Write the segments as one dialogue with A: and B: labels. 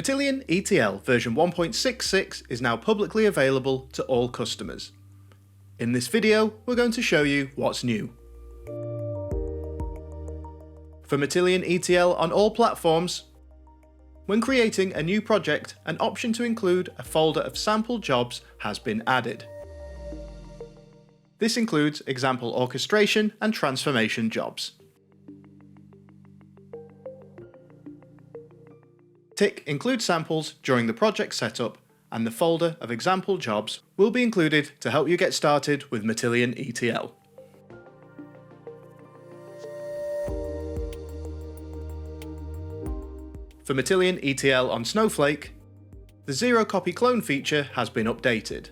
A: Matillion ETL version 1.66 is now publicly available to all customers. In this video, we're going to show you what's new. For Matillion ETL on all platforms, when creating a new project, an option to include a folder of sample jobs has been added. This includes example orchestration and transformation jobs. Tick Include Samples during the project setup, and the folder of example jobs will be included to help you get started with Matillion ETL. For Matillion ETL on Snowflake, the zero copy clone feature has been updated.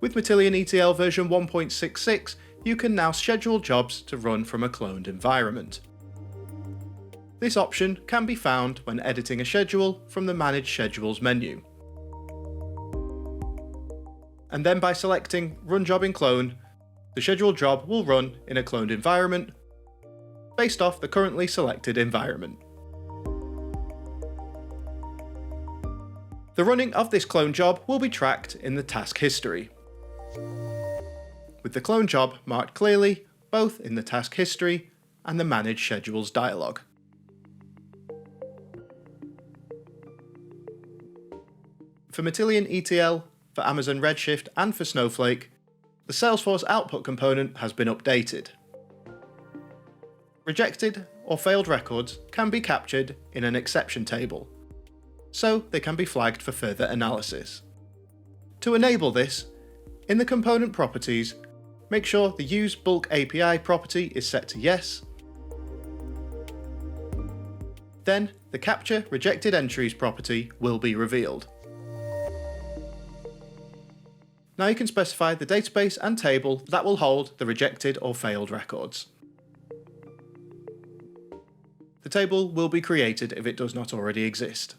A: With Matillion ETL version 1.66, you can now schedule jobs to run from a cloned environment. This option can be found when editing a schedule from the Manage Schedules menu. And then by selecting Run Job in Clone, the scheduled job will run in a cloned environment based off the currently selected environment. The running of this clone job will be tracked in the task history, with the clone job marked clearly both in the task history and the Manage Schedules dialog. For Matillion ETL, for Amazon Redshift and for Snowflake, the Salesforce Output component has been updated. Rejected or failed records can be captured in an exception table, so they can be flagged for further analysis. To enable this, in the component properties, make sure the Use Bulk API property is set to Yes. Then the Capture Rejected Entries property will be revealed. Now you can specify the database and table that will hold the rejected or failed records. The table will be created if it does not already exist.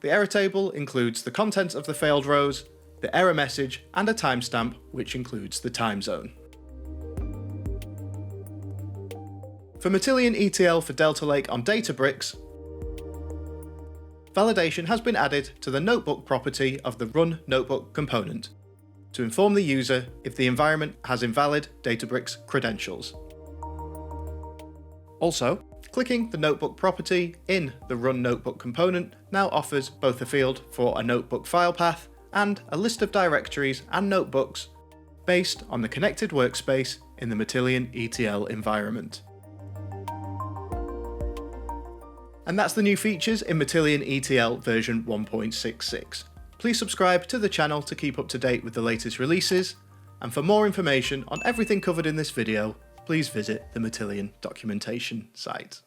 A: The error table includes the contents of the failed rows, the error message, and a timestamp which includes the time zone. For Matillion ETL for Delta Lake on Databricks, validation has been added to the notebook property of the Run Notebook component to inform the user if the environment has invalid Databricks credentials. Also, clicking the notebook property in the Run Notebook component now offers both a field for a notebook file path and a list of directories and notebooks based on the connected workspace in the Matillion ETL environment. And that's the new features in Matillion ETL version 1.66. Please subscribe to the channel to keep up to date with the latest releases, and for more information on everything covered in this video, please visit the Matillion documentation site.